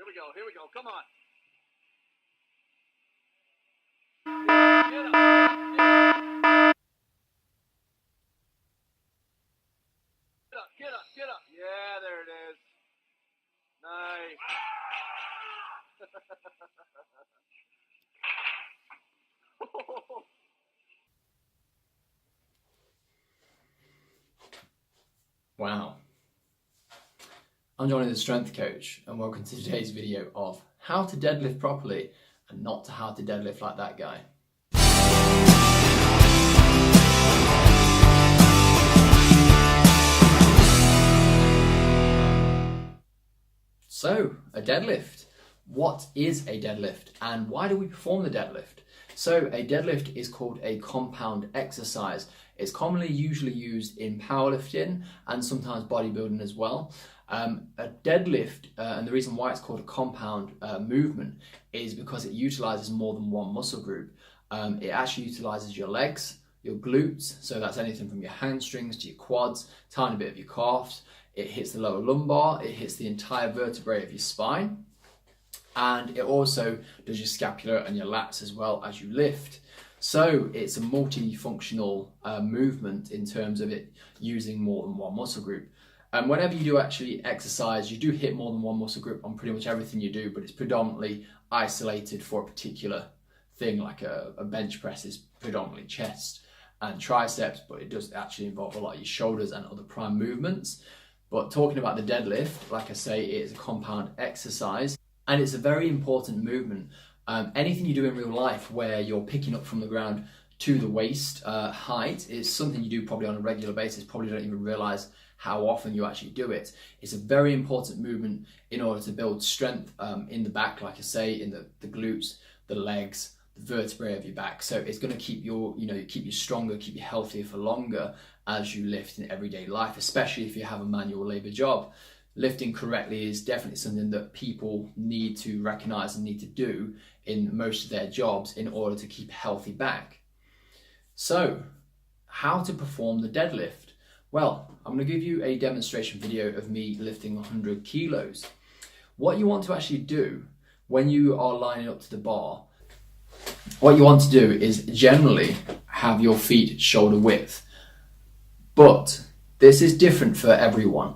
we go, here we go, come on. Get up. Yeah, there it is. Nice. Wow. I'm Johnny the Strength Coach and welcome to today's video of how to deadlift properly and not to how to deadlift like that guy. So, a deadlift. What is a deadlift and why do we perform the deadlift? So, a deadlift is called a compound exercise. It's commonly usually used in powerlifting and sometimes bodybuilding as well. A deadlift, and the reason why it's called a compound movement is because it utilizes more than one muscle group. It actually utilizes your legs, your glutes, so that's anything from your hamstrings to your quads, tiny bit of your calves. It hits the lower lumbar, it hits the entire vertebrae of your spine, and it also does your scapula and your lats as well as you lift. So it's a multifunctional movement in terms of it using more than one muscle group. And whenever you do actually exercise, you do hit more than one muscle group on pretty much everything you do, but it's predominantly isolated for a particular thing, like a bench press is predominantly chest and triceps, but it does actually involve a lot of your shoulders and other prime movements. But talking about the deadlift, like I say, it is a compound exercise and it's a very important movement. Anything you do in real life where you're picking up from the ground to the waist height is something you do probably on a regular basis, probably don't even realize how often you actually do it. It's a very important movement in order to build strength in the back, like I say, in the glutes, the legs, the vertebrae of your back. So it's going to keep keep you stronger, keep you healthier for longer as you lift in everyday life, especially if you have a manual labor job. Lifting correctly is definitely something that people need to recognize and need to do in most of their jobs in order to keep a healthy back. So, how to perform the deadlift? Well, I'm going to give you a demonstration video of me lifting 100 kilos. What you want to actually do when you are lining up to the bar, what you want to do is generally have your feet shoulder width. But this is different for everyone.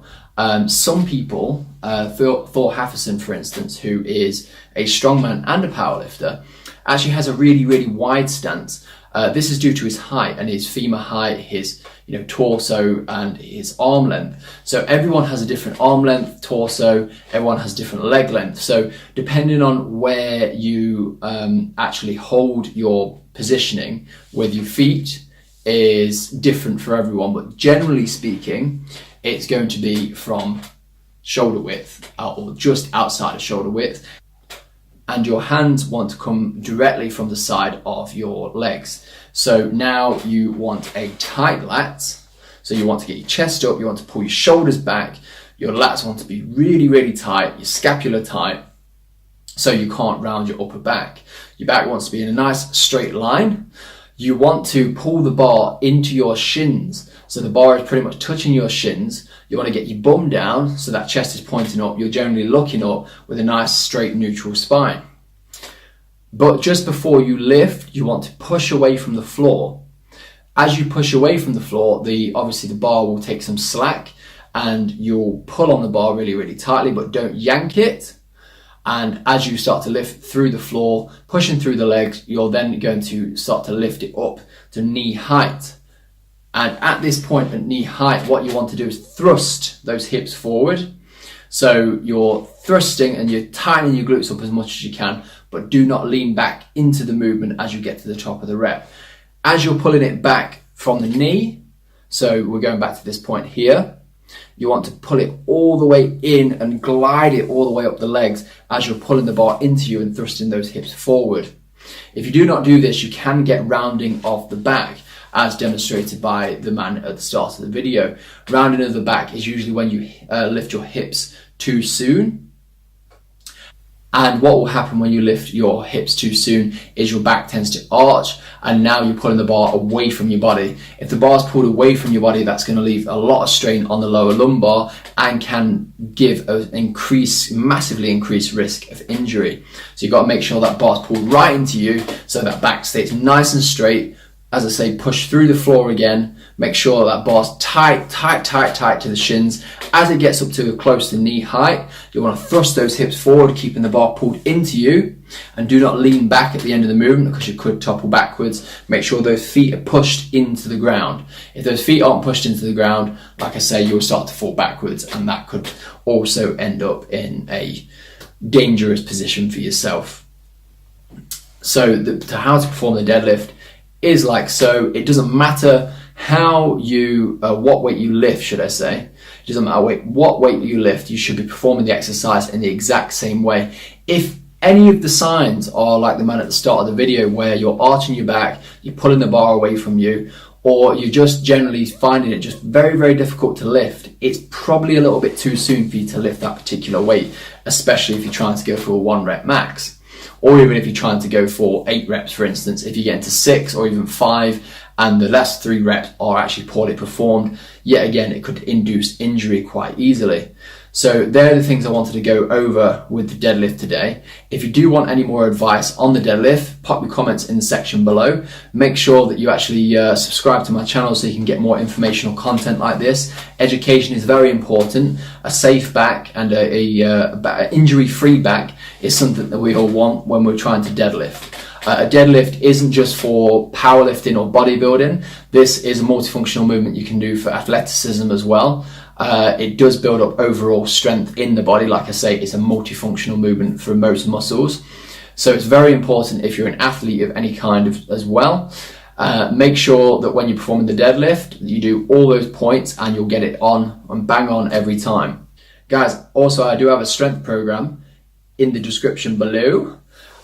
Some people, Thor Hafferson for instance, who is a strongman and a powerlifter, actually has a really wide stance. This is due to his height and his femur height, his torso and his arm length. So everyone has a different arm length, torso, everyone has different leg length. So depending on where you actually hold your positioning with your feet is different for everyone, but generally speaking, it's going to be from shoulder width or just outside of shoulder width. And your hands want to come directly from the side of your legs. So now you want a tight lats. So you want to get your chest up, you want to pull your shoulders back, your lats want to be really tight, your scapula tight, so you can't round your upper back. Your back wants to be in a nice straight line. You want to pull the bar into your shins. So the bar is pretty much touching your shins. You want to get your bum down so that chest is pointing up. You're generally looking up with a nice straight neutral spine. But just before you lift, you want to push away from the floor. As you push away from the floor, obviously the bar will take some slack and you'll pull on the bar really tightly, but don't yank it. And as you start to lift through the floor, pushing through the legs, you're then going to start to lift it up to knee height. And at this point at knee height, what you want to do is thrust those hips forward. So you're thrusting and you're tightening your glutes up as much as you can, but do not lean back into the movement as you get to the top of the rep. As you're pulling it back from the knee, so we're going back to this point here, you want to pull it all the way in and glide it all the way up the legs as you're pulling the bar into you and thrusting those hips forward. If you do not do this, you can get rounding of the back, as demonstrated by the man at the start of the video. Rounding of the back is usually when you lift your hips too soon. And what will happen when you lift your hips too soon is your back tends to arch, and now you're pulling the bar away from your body. If the bar's pulled away from your body, that's going to leave a lot of strain on the lower lumbar and can give an massively increased risk of injury. So you've got to make sure that bar's pulled right into you so that back stays nice and straight. As I say, push through the floor again. Make sure that bar's tight to the shins. As it gets up to close to knee height, you want to thrust those hips forward, keeping the bar pulled into you. And do not lean back at the end of the movement because you could topple backwards. Make sure those feet are pushed into the ground. If those feet aren't pushed into the ground, like I say, you'll start to fall backwards, and that could also end up in a dangerous position for yourself. So how to perform the deadlift is like so. It doesn't matter how you, what weight you lift, should I say. It doesn't matter what weight you lift, you should be performing the exercise in the exact same way. If any of the signs are like the man at the start of the video, where you're arching your back, you're pulling the bar away from you, or you're just generally finding it just very, very difficult to lift, it's probably a little bit too soon for you to lift that particular weight, especially if you're trying to go for a 1 rep max. Or even if you're trying to go for 8 reps, for instance. If you get into 6 or even 5 and the last 3 reps are actually poorly performed, yet again, it could induce injury quite easily. So they're the things I wanted to go over with the deadlift today. If you do want any more advice on the deadlift, pop your comments in the section below. Make sure that you actually subscribe to my channel so you can get more informational content like this. Education is very important. A safe back and a injury-free back is something that we all want when we're trying to deadlift. A deadlift isn't just for powerlifting or bodybuilding. This is a multifunctional movement you can do for athleticism as well. It does build up overall strength in the body. Like I say, it's a multifunctional movement for most muscles. So it's very important if you're an athlete of any kind as well. Make sure that when you're performing the deadlift, you do all those points and you'll get it on and bang on every time. Guys, also I do have a strength program in the description below.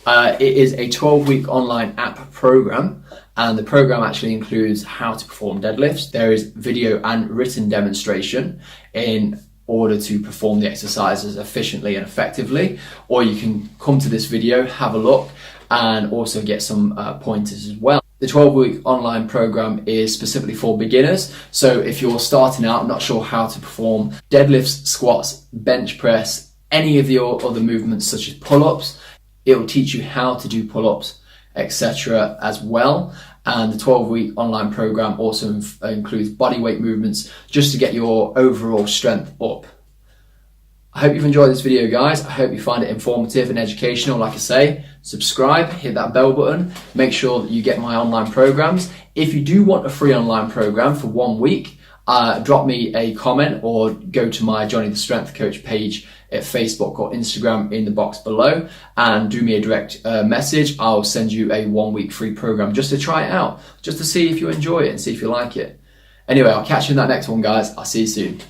It is a 12-week online app program, and the program actually includes how to perform deadlifts. There is video and written demonstration in order to perform the exercises efficiently and effectively, or you can come to this video, have a look, and also get some pointers as well. The 12-week online program is specifically for beginners. So if you're starting out, not sure how to perform deadlifts, squats, bench press, any of your other movements such as pull-ups, it will teach you how to do pull-ups, etc. as well. And the 12-week online program also includes bodyweight movements just to get your overall strength up. I hope you've enjoyed this video, guys. I hope you find it informative and educational. Like I say, subscribe, hit that bell button, make sure that you get my online programs. If you do want a free online program for 1 week, drop me a comment or go to my Johnny the Strength Coach page at Facebook or Instagram in the box below and do me a direct message. I'll send you a 1 week free program just to try it out, just to see if you enjoy it and see if you like it. Anyway, I'll catch you in that next one, guys. I'll see you soon.